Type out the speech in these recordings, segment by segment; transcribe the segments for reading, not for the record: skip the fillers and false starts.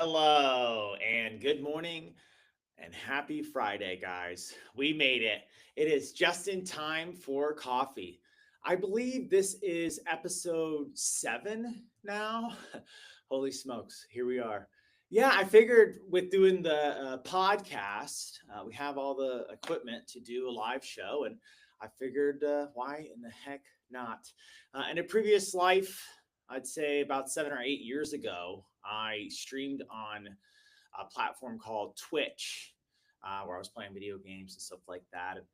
Hello and good morning and happy Friday, guys. We made it. It is just in time for coffee. I believe this is episode 7 now. Holy smokes, here we are. Yeah, I figured with doing the podcast, we have all the equipment to do a live show, and I figured why in the heck not? In a previous life, I'd say about 7 or 8 years ago, I streamed on a platform called Twitch, where I was playing video games and stuff like that. And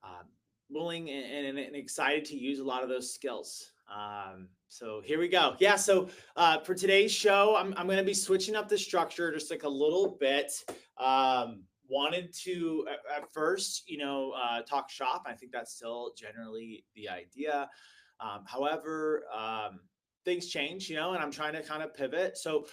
um, willing and excited to use a lot of those skills. So here we go. Yeah. So for today's show, I'm going to be switching up the structure just like a little bit. Wanted to at first, talk shop. I think that's still generally the idea. However, things change, and I'm trying to kind of pivot. So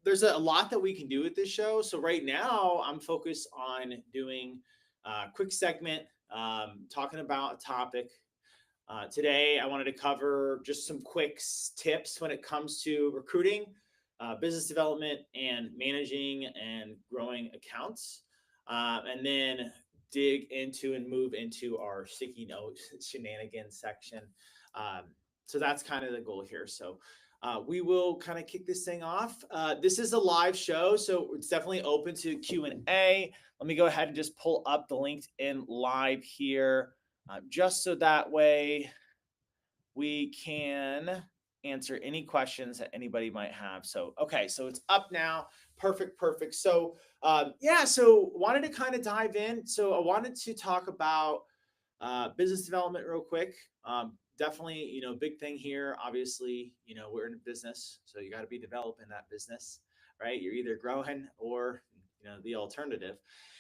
there's a lot that we can do with this show. So right now, I'm focused on doing a quick segment, talking about a topic. Today, I wanted to cover just some quick tips when it comes to recruiting, business development, and managing and growing accounts. And then dig into and move into our sticky note shenanigans section. Um, so that's kind of the goal here. So we will kind of kick this thing off. This is a live show, so it's definitely open to Q&A. Let me go ahead and just pull up the LinkedIn live here, just so that way we can answer any questions that anybody might have. So, okay, so it's up now. Perfect, perfect. So, yeah, so wanted to kind of dive in. So, I wanted to talk about business development real quick. Definitely, big thing here. Obviously, we're in business, so you got to be developing that business, right? You're either growing or the alternative.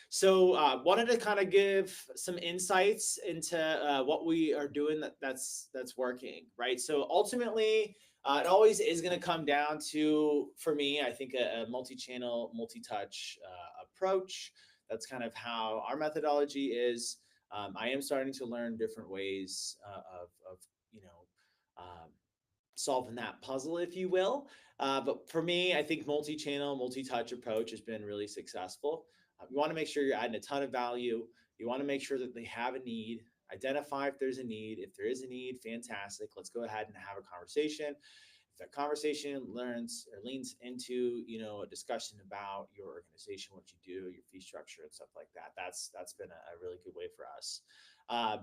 So, wanted to kind of give some insights into what we are doing that's working, right? So ultimately, it always is going to come down to, for me, I think a multi-channel, multi-touch approach. That's kind of how our methodology is. I am starting to learn different ways of you know um, solving that puzzle, if you will. But for me, I think multi-channel, multi-touch approach has been really successful. You want to make sure you're adding a ton of value. You want to make sure that they have a need. Identify if there's a need. If there is a need, fantastic. Let's go ahead and have a conversation. If that conversation learns or leans into a discussion about your organization, what you do, your fee structure, and stuff like that, that's been a really good way for us.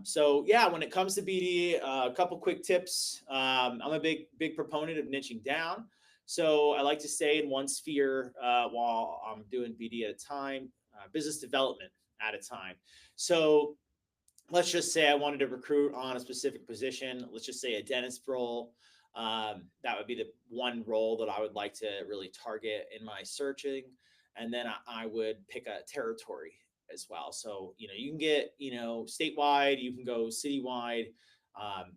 So yeah, when it comes to BD, a couple quick tips. I'm a big proponent of niching down. So I like to stay in one sphere while I'm doing BD at a time, business development at a time. So let's just say I wanted to recruit on a specific position. Let's just say a dentist role. That would be the one role that I would like to really target in my searching. And then I would pick a territory as well. So, you can get, statewide, you can go citywide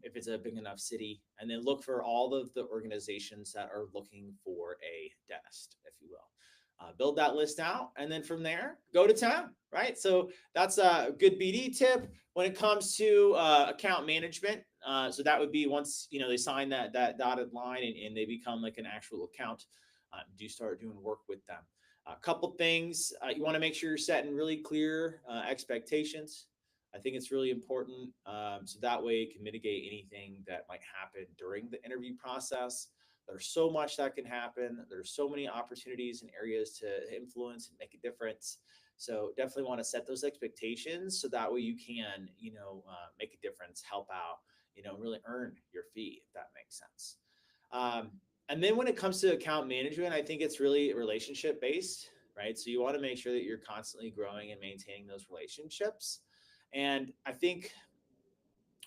if it's a big enough city, and then look for all of the organizations that are looking for a dentist, if you will. Build that list out, and then from there, go to town, right? So that's a good BD tip when it comes to account management. So that would be once they sign that dotted line and they become like an actual account. Do start doing work with them. A couple things you want to make sure you're setting really clear expectations. I think it's really important, so that way it can mitigate anything that might happen during the interview process. There's so much that can happen. There's so many opportunities and areas to influence and make a difference. So definitely want to set those expectations so that way you can, make a difference, help out, really earn your fee, if that makes sense. Um, and then when it comes to account management, I think it's really relationship based, right? So you want to make sure that you're constantly growing and maintaining those relationships. And I think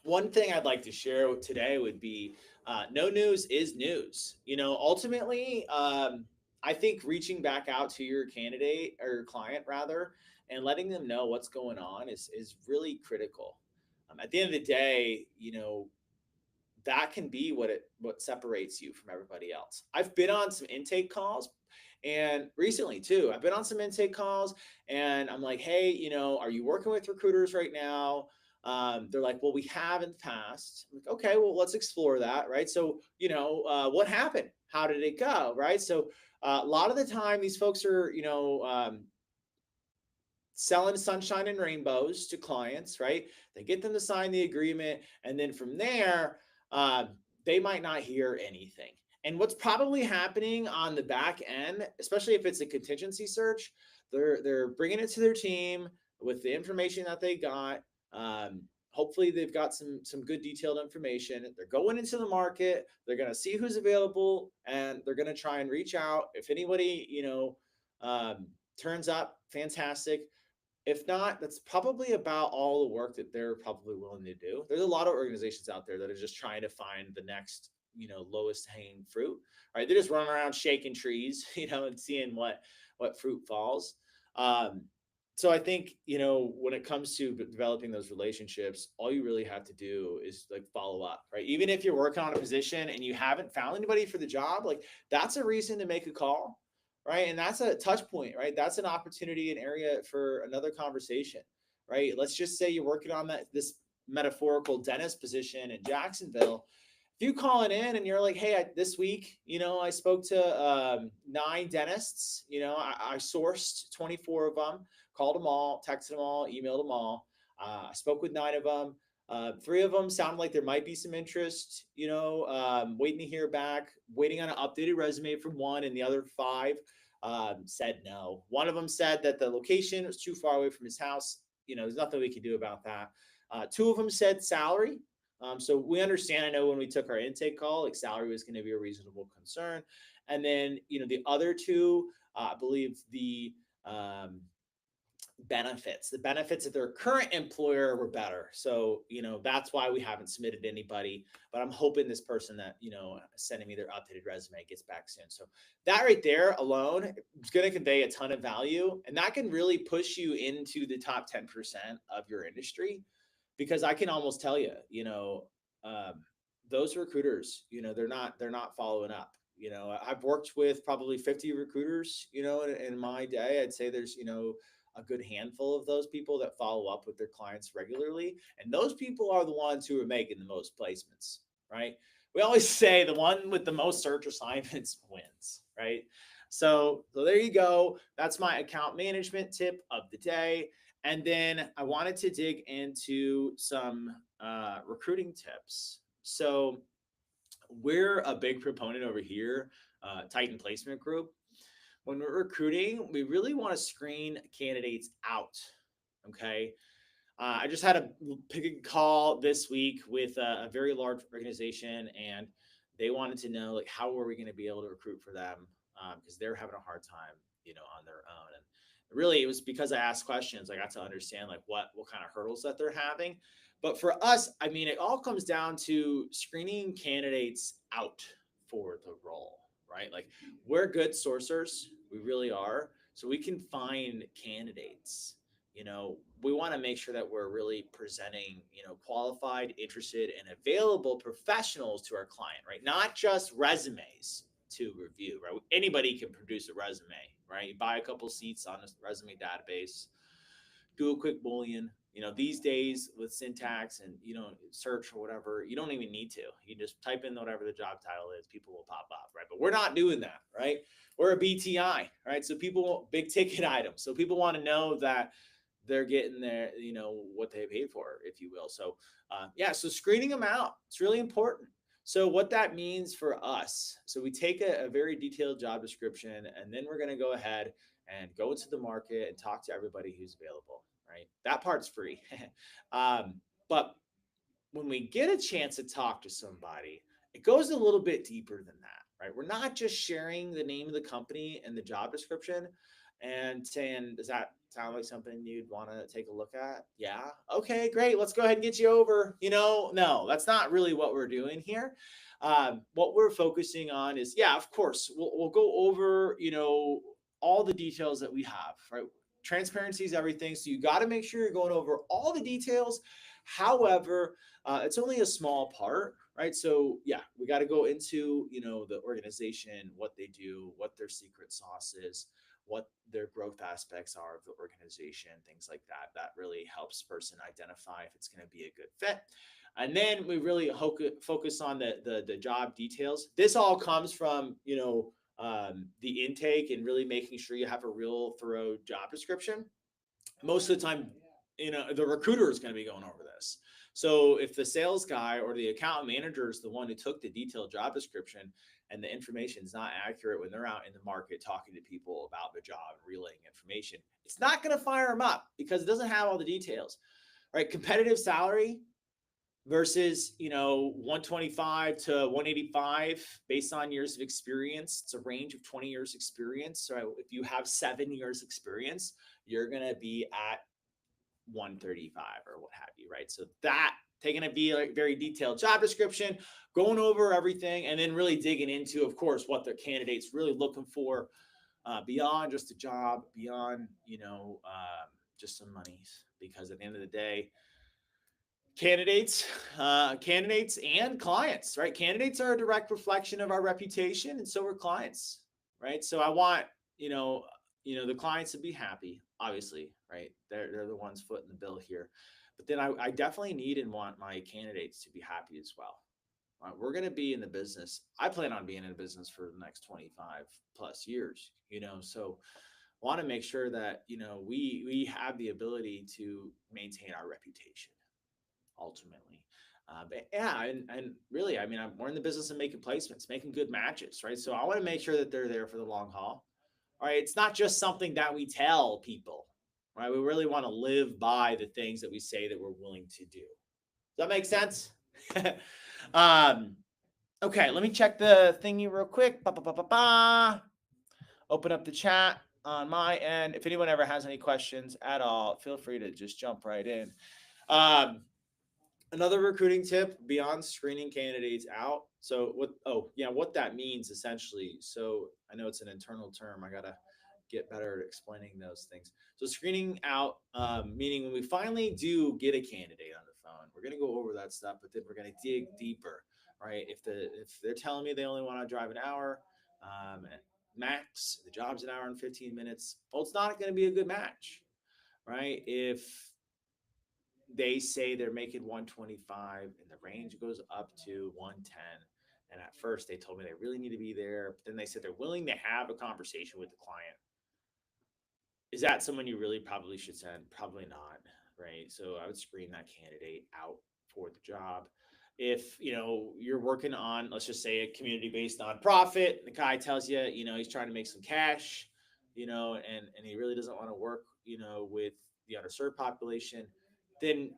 one thing I'd like to share today would be no news is news. Ultimately, I think reaching back out to your candidate or your client rather, and letting them know what's going on is really critical. At the end of the day, that can be what separates you from everybody else. I've been on some intake calls, and recently too, I've been on some intake calls, and I'm like, hey, are you working with recruiters right now? They're like, well, we have in the past. I'm like, okay, well, let's explore that, right? So, what happened? how did it go, right? So a lot of the time, these folks are, selling sunshine and rainbows to clients, right? They get them to sign the agreement, and then from there, uh, they might not hear anything. And what's probably happening on the back end, especially if it's a contingency search, they're bringing it to their team with the information that they got. Hopefully, they've got some good detailed information. They're going into the market. They're going to see who's available, and they're going to try and reach out. If anybody, turns up, fantastic. If not, that's probably about all the work that they're probably willing to do. There's a lot of organizations out there that are just trying to find the next, lowest hanging fruit, right? They're just running around shaking trees, and seeing what fruit falls. Um, so I think, when it comes to developing those relationships, all you really have to do is like follow up, right? Even if you're working on a position and you haven't found anybody for the job, like that's a reason to make a call, right? And that's a touch point, right? That's an opportunity, an area for another conversation, right? Let's just say you're working on this metaphorical dentist position in Jacksonville. If you call it in and you're like, hey, this week, I spoke to 9 dentists, I sourced 24 of them, called them all, texted them all, emailed them all. I spoke with 9 of them. 3 of them sound like there might be some interest, waiting to hear back, waiting on an updated resume from 1, and the other 5 said no. One of them said that the location was too far away from his house. There's nothing we can do about that. 2 of them said salary. So we understand, I know when we took our intake call, like salary was going to be a reasonable concern. And then, the other 2, I believe um, the benefits of their current employer were better. So, that's why we haven't submitted anybody, but I'm hoping this person that, sending me their updated resume gets back soon. So that right there alone is going to convey a ton of value, and that can really push you into the top 10% of your industry, because I can almost tell you, um, those recruiters, they're not following up. I've worked with probably 50 recruiters, in my day. I'd say there's, a good handful of those people that follow up with their clients regularly. And those people are the ones who are making the most placements, right? We always say the one with the most search assignments wins, right? So there you go. That's my account management tip of the day. And then I wanted to dig into some recruiting tips. So we're a big proponent over here, Titan Placement Group. When we're recruiting, we really want to screen candidates out. Okay. I just had a pick call this week with a very large organization, and they wanted to know, like, how are we going to be able to recruit for them, because they're having a hard time, on their own. And really, it was because I asked questions. I got to understand like what kind of hurdles that they're having. But for us, I mean, it all comes down to screening candidates out for the role, right? Like, we're good sourcers, we really are. So we can find candidates. We want to make sure that we're really presenting, qualified, interested, and available professionals to our client, right? Not just resumes to review, right? Anybody can produce a resume, right? You buy a couple seats on a resume database, do a quick Boolean. These days with syntax and, search or whatever, you don't even need to. You just type in whatever the job title is, people will pop up, right? But we're not doing that, right? We're a BTI, right? So people, big ticket items. So people want to know that they're getting their, what they paid for, if you will. So, so screening them out, it's really important. So what that means for us, so we take a very detailed job description, and then we're going to go ahead and go into the market and talk to everybody who's available, right? That part's free. But when we get a chance to talk to somebody, it goes a little bit deeper than that, right? We're not just sharing the name of the company and the job description and saying, does that sound like something you'd want to take a look at? Yeah. Okay, great. Let's go ahead and get you over. No, that's not really what we're doing here. What we're focusing on is, yeah, of course, we'll go over, all the details that we have, right? Transparency is everything. So you got to make sure you're going over all the details. However, it's only a small part, right? So yeah, we got to go into, the organization, what they do, what their secret sauce is, what their growth aspects are of the organization, things like that. That really helps person identify if it's going to be a good fit. And then we really focus on the job details. This all comes from, the intake and really making sure you have a real thorough job description. Most of the time, the recruiter is going to be going over this. So if the sales guy or the account manager is the one who took the detailed job description and the information is not accurate when they're out in the market talking to people about the job and relaying information, it's not going to fire them up because it doesn't have all the details, right? Competitive salary versus 125 to 185 based on years of experience. It's a range of 20 years experience. So if you have 7 years experience, you're going to be at 135 or what have you, right? So that taking a very detailed job description, going over everything, and then really digging into, of course, what their candidates really looking for beyond just a job, beyond just some monies. Because at the end of the day, candidates and clients, right? Candidates are a direct reflection of our reputation, and so are clients, right? So I want the clients to be happy, obviously, right? They're the ones footing the bill here, but then I definitely need and want my candidates to be happy as well. We're going to be in the business. I plan on being in the business for the next 25 plus years, so want to make sure that we have the ability to maintain our reputation ultimately. But yeah, and really, I mean, we're in the business of making placements, making good matches, right? So I want to make sure that they're there for the long haul. All right. It's not just something that we tell people, right? We really want to live by the things that we say that we're willing to do. Does that make sense? Okay, let me check the thingy real quick. Open up the chat on my end. If anyone ever has any questions at all, feel free to just jump right in. Another recruiting tip beyond screening candidates out. So what that means essentially. So I know it's an internal term. I got to get better at explaining those things. So screening out, meaning when we finally do get a candidate on the phone, we're going to go over that stuff, but then we're going to dig deeper, right? If they're telling me they only want to drive an hour, max, the job's an hour and 15 minutes, well, it's not going to be a good match, right? If they say they're making 125 and the range goes up to 110. And at first they told me they really need to be there. But then they said they're willing to have a conversation with the client. Is that someone you really probably should send? Probably not, right? So I would screen that candidate out for the job. If you're working on, let's just say, a community-based nonprofit, the guy tells you, he's trying to make some cash, and he really doesn't want to work, with the underserved population, then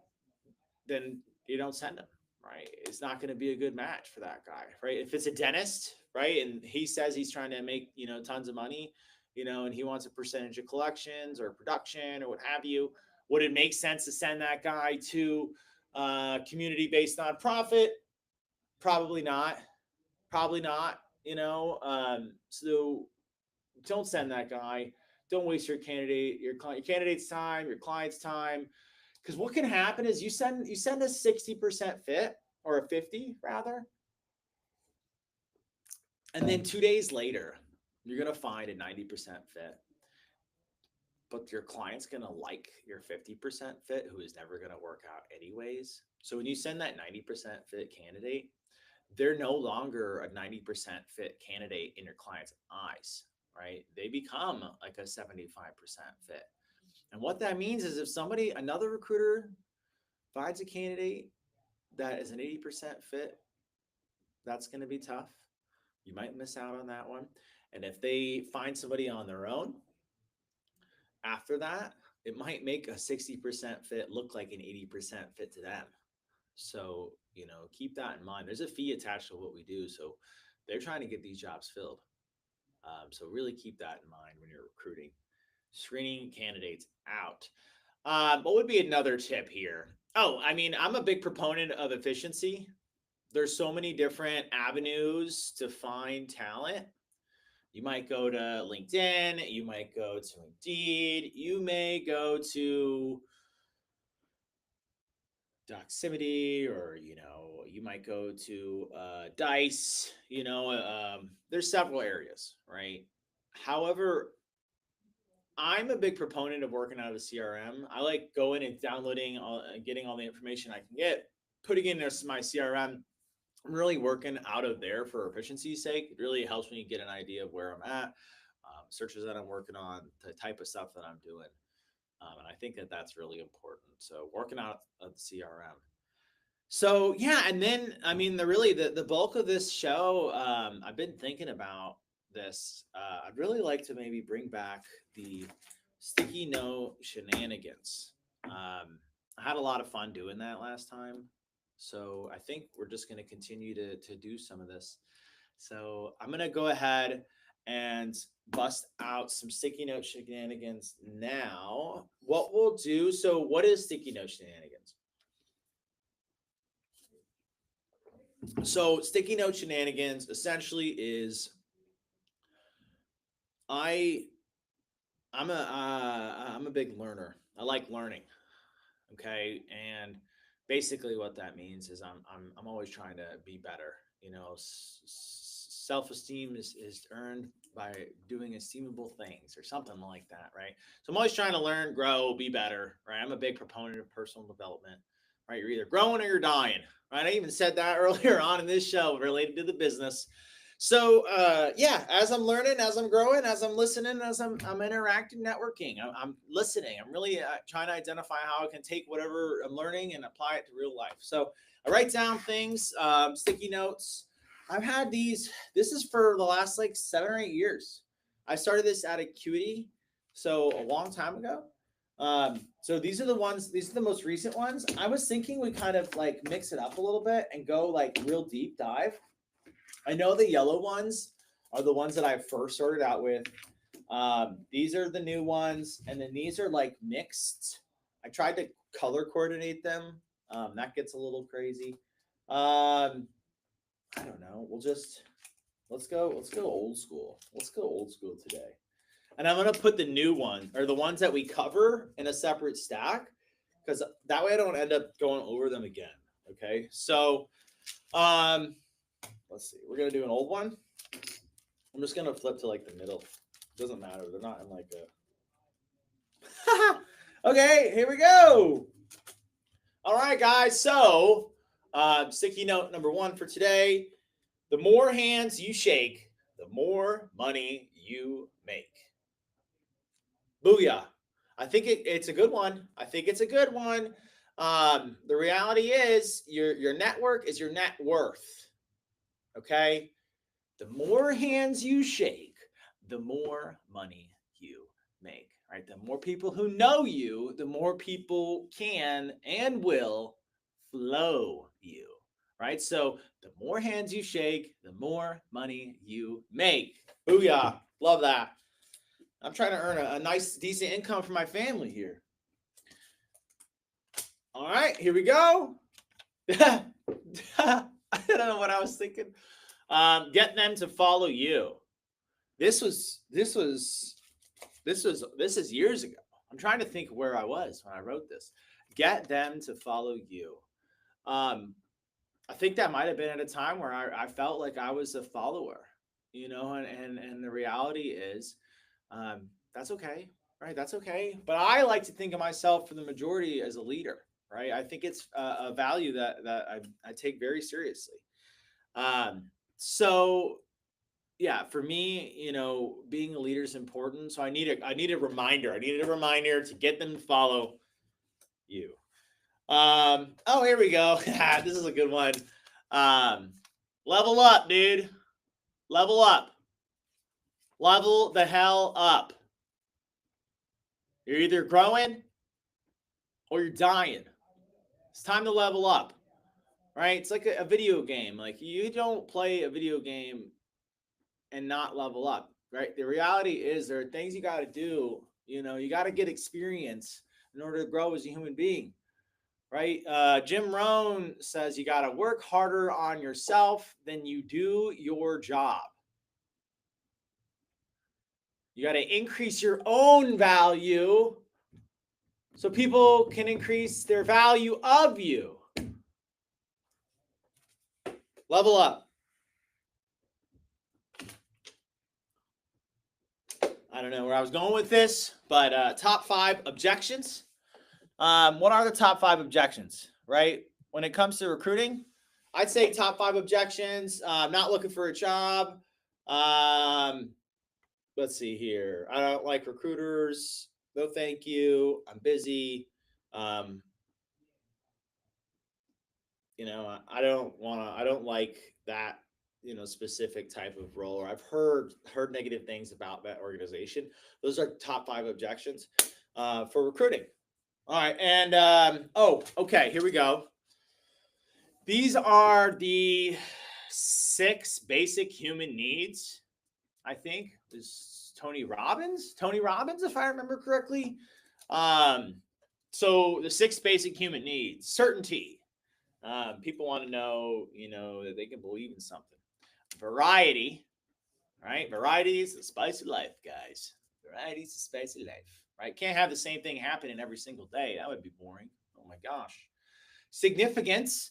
you don't send him, right? It's not going to be a good match for that guy, right? If it's a dentist, right, and he says he's trying to make tons of money, and he wants a percentage of collections or production or what have you, would it make sense to send that guy to community-based nonprofit? Probably not. So don't send that guy. Don't waste your candidate's time, your client's time. Because what can happen is you send a 60% fit, or a 50 rather, and then 2 days later, you're going to find a 90% fit. But your client's going to like your 50% fit, who is never going to work out anyways. So when you send that 90% fit candidate, they're no longer a 90% fit candidate in your client's eyes, right? They become like a 75% fit. And what that means is if another recruiter finds a candidate that is an 80% fit, that's going to be tough. You might miss out on that one. And if they find somebody on their own after that, it might make a 60% fit look like an 80% fit to them. So, keep that in mind. There's a fee attached to what we do. So they're trying to get these jobs filled. So really keep that in mind when you're recruiting. Screening candidates out. What would be another tip here? Oh, I mean, I'm a big proponent of efficiency. There's so many different avenues to find talent. You might go to LinkedIn. You might go to Indeed. You may go to Doximity, or you might go to Dice. There's several areas, right? However, I'm a big proponent of working out of a CRM. I like going and downloading and getting all the information I can get, putting in my CRM, I'm really working out of there for efficiency's sake. It really helps me get an idea of where I'm at, searches that I'm working on, the type of stuff that I'm doing. And I think that that's really important. So working out of the CRM. So yeah, and then I mean, the bulk of this show, I've been thinking about this. I'd really like to maybe bring back the sticky note shenanigans. I had a lot of fun doing that last time, so I think we're just going to continue to do some of this. So I'm going to go ahead and bust out some sticky note shenanigans now. What we'll do, so what is sticky note shenanigans? So sticky note shenanigans essentially is I'm a big learner. I like learning. Okay, and basically what that means is I'm always trying to be better. You know, self-esteem is earned by doing esteemable things or something like that, right? So I'm always trying to learn, grow, be better, right? I'm a big proponent of personal development, right? You're either growing or you're dying, right? I even said that earlier on in this show related to the business. So yeah, as I'm learning, as I'm growing, as I'm listening, as I'm interacting, networking, I'm listening. I'm really trying to identify how I can take whatever I'm learning and apply it to real life. So I write down things, sticky notes. I've had these. This is for the last like 7 or 8 years. I started this at Acuity, so a long time ago. So these are the ones. These are the most recent ones. I was thinking we kind of like mix it up a little bit and go like real deep dive. I know the yellow ones are the ones that I first started out with. These are the new ones, and then these are like mixed. I tried to color coordinate them. That gets a little crazy. I don't know. Let's go old school. Let's go old school today. And I'm gonna put the new one or the ones that we cover in a separate stack because that way I don't end up going over them again. Okay. So let's see. We're gonna do an old one. I'm just gonna flip to like the middle. Doesn't matter. They're not in like a okay, here we go. All right, guys. So sticky note number 1 for today. The more hands you shake, the more money you make. Booyah. I think it's a good one. I think it's a good one. The reality is your network is your net worth. Okay. The more hands you shake, the more money you make. Right. The more people who know you, the more people can and will flow you. Right. So the more hands you shake, the more money you make. Booyah. Love that. I'm trying to earn a nice, decent income for my family here. All right, here we go. I don't know what I was thinking. Get them to follow you. This is years ago. I'm trying to think where I was when I wrote this. Get them to follow you. I think that might have been at a time where I felt like I was a follower, you know, and the reality is that's okay, right? That's okay. But I like to think of myself for the majority as a leader, right? I think it's a value that I take very seriously. So yeah, for me, you know, being a leader is important. So I need a reminder. I needed a reminder to get them to follow you. Oh, here we go. This is a good one. Level up, dude. Level up. Level the hell up. You're either growing or you're dying. It's time to level up, right? It's like a video game. Like you don't play a video game and not level up, right? The reality is there are things you got to do. You know, you got to get experience in order to grow as a human being, right? Jim Rohn says you got to work harder on yourself than you do your job. You got to increase your own value so people can increase their value of you. Level up. I don't know where I was going with this, but top 5 objections. What are the top 5 objections, right? when it comes to recruiting, I'd say top 5 objections. Not looking for a job. Let's see here. I don't like recruiters. No, thank you. I'm busy. Um, I don't like that, specific type of role. Or I've heard negative things about that organization. Those are top 5 objections for recruiting. All right. And, okay, here we go. These are the 6 basic human needs. I think is Tony Robbins, if I remember correctly. So the 6 basic human needs: certainty. People want to know, that they can believe in something. Variety, right? Variety is the spice of life, guys. Variety is the spice of life, right? Can't have the same thing happening every single day. That would be boring. Oh my gosh. Significance,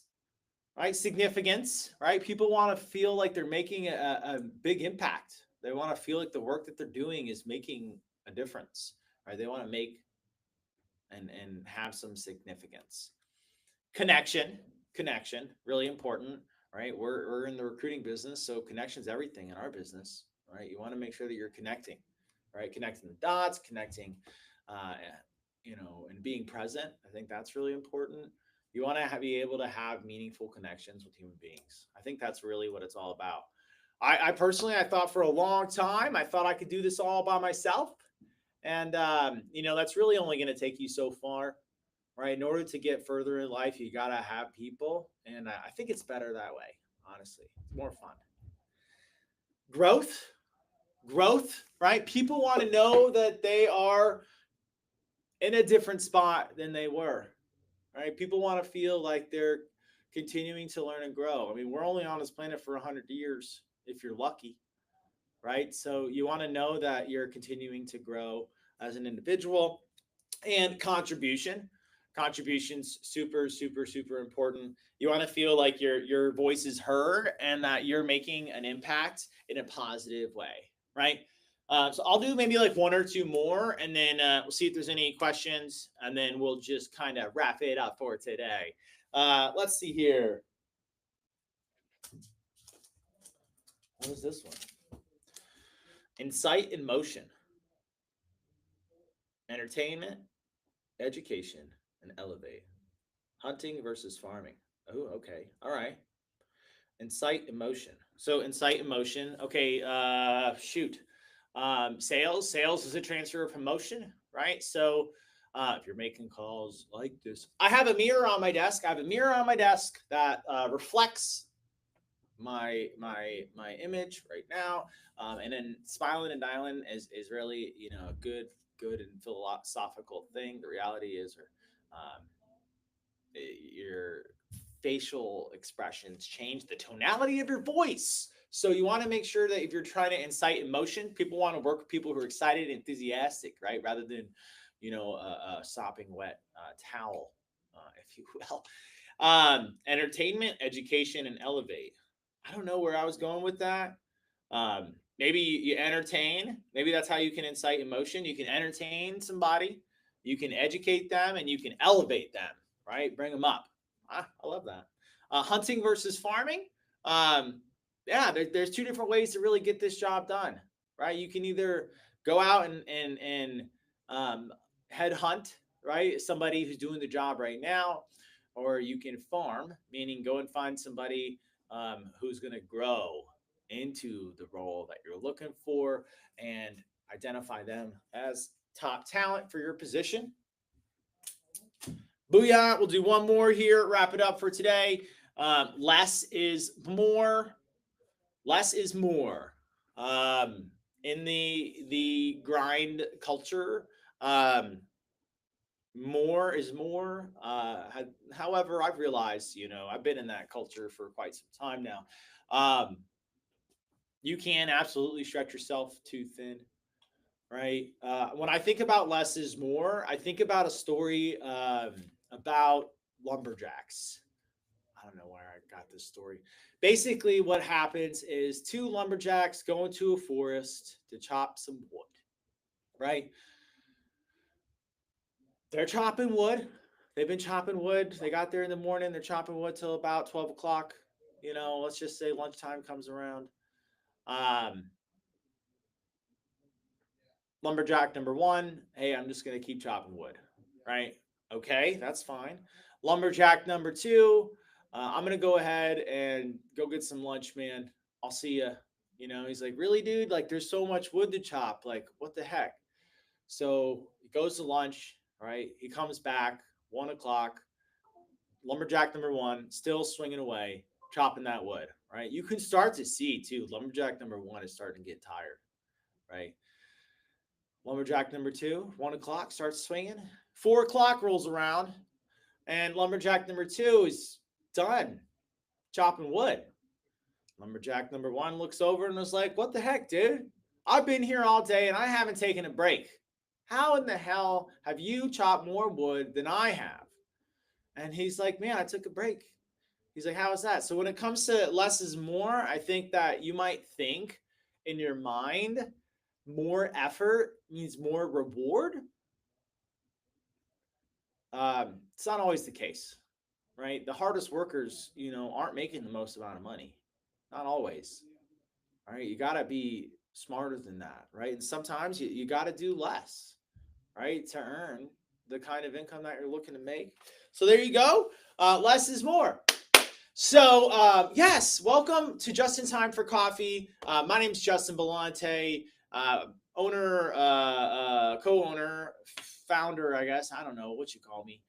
right? Significance, right? People want to feel like they're making a big impact. They want to feel like the work that they're doing is making a difference, right? They want to make and have some significance. Connection, really important, right? We're in the recruiting business, so connection's everything in our business, right? You want to make sure that you're connecting, right? Connecting the dots, connecting, and being present. I think that's really important. You want to be able to have meaningful connections with human beings. I think that's really what it's all about. I personally, I thought for a long time, I thought I could do this all by myself. And, that's really only going to take you so far, right? In order to get further in life, you got to have people. And I think it's better that way, honestly. It's more fun. Growth, right? People want to know that they are in a different spot than they were, right? People want to feel like they're continuing to learn and grow. I mean, we're only on this planet for 100 years, if you're lucky, right? So you want to know that you're continuing to grow as an individual. And contributions, super, super, super important. You want to feel like your voice is heard and that you're making an impact in a positive way, right? So I'll do maybe like 1 or 2 more, and then we'll see if there's any questions, and then we'll just kind of wrap it up for today. Let's see here. What was this one? Insight and motion. Entertainment, education, and elevate. Hunting versus farming. Oh, okay. All right. Incite emotion. So incite emotion. Okay. Shoot. Sales is a transfer of emotion, right? So if you're making calls like this, I have a mirror on my desk. That reflects my image right now. And then smiling and dialing is really, a good and philosophical thing. The reality is, your facial expressions change the tonality of your voice. So you want to make sure that if you're trying to incite emotion, people want to work with people who are excited and enthusiastic, right? Rather than, a sopping wet towel, if you will. Entertainment, education, and elevate. I don't know where I was going with that. Maybe you entertain. Maybe that's how you can incite emotion. You can entertain somebody, you can educate them, and you can elevate them, right? Bring them up. I love that. Hunting versus farming. There's 2 different ways to really get this job done, right? You can either go out and head hunt, right? Somebody who's doing the job right now, or you can farm, meaning go and find somebody who's going to grow into the role that you're looking for and identify them as top talent for your position. Booyah. We'll do 1 more here, wrap it up for today. Less is more. In the grind culture, more is more. However, I've realized, I've been in that culture for quite some time now. You can absolutely stretch yourself too thin, right? When I think about less is more, I think about a story about lumberjacks. I don't know where I got this story. Basically, what happens is 2 lumberjacks go into a forest to chop some wood, right? They're chopping wood. They've been chopping wood. They got there in the morning. They're chopping wood till about 12 o'clock. Let's just say lunchtime comes around. Um, Lumberjack number one, hey, I'm just going to keep chopping wood, right? Okay, that's fine. Lumberjack number two, I'm going to go ahead and go get some lunch, man. I'll see you. He's like, really, dude? Like, there's so much wood to chop. Like, what the heck? So he goes to lunch, right? He comes back, 1 o'clock. Lumberjack number one, still swinging away, chopping that wood, right? You can start to see, too, Lumberjack number one is starting to get tired, right? Lumberjack number two, 1 o'clock, starts swinging. 4 o'clock rolls around, and lumberjack number two is done chopping wood. Lumberjack number one looks over and was like, what the heck, dude? I've been here all day and I haven't taken a break. How in the hell have you chopped more wood than I have? And he's like, man, I took a break. He's like, how is that? So when it comes to less is more, I think that you might think in your mind, more effort means more reward. It's not always the case, right? The hardest workers, aren't making the most amount of money. Not always. All right. You got to be smarter than that, right? And sometimes you got to do less, right, to earn the kind of income that you're looking to make. So there you go. Less is more. So yes, welcome to Just in Time for Coffee. My name is Justin Belante, owner, co-owner, founder, I guess. I don't know what you call me.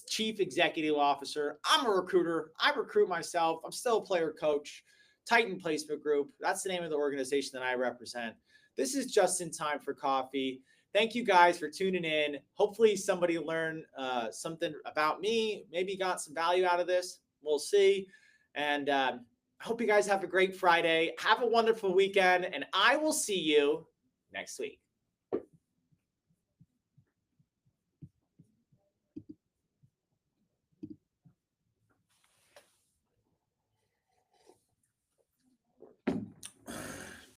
Chief Executive Officer. I'm a recruiter. I recruit myself. I'm still a player coach. Titan Placement Group. That's the name of the organization that I represent. This is Just in Time for Coffee. Thank you guys for tuning in. Hopefully somebody learned something about me, maybe got some value out of this. We'll see. And I hope you guys have a great Friday. Have a wonderful weekend, and I will see you next week.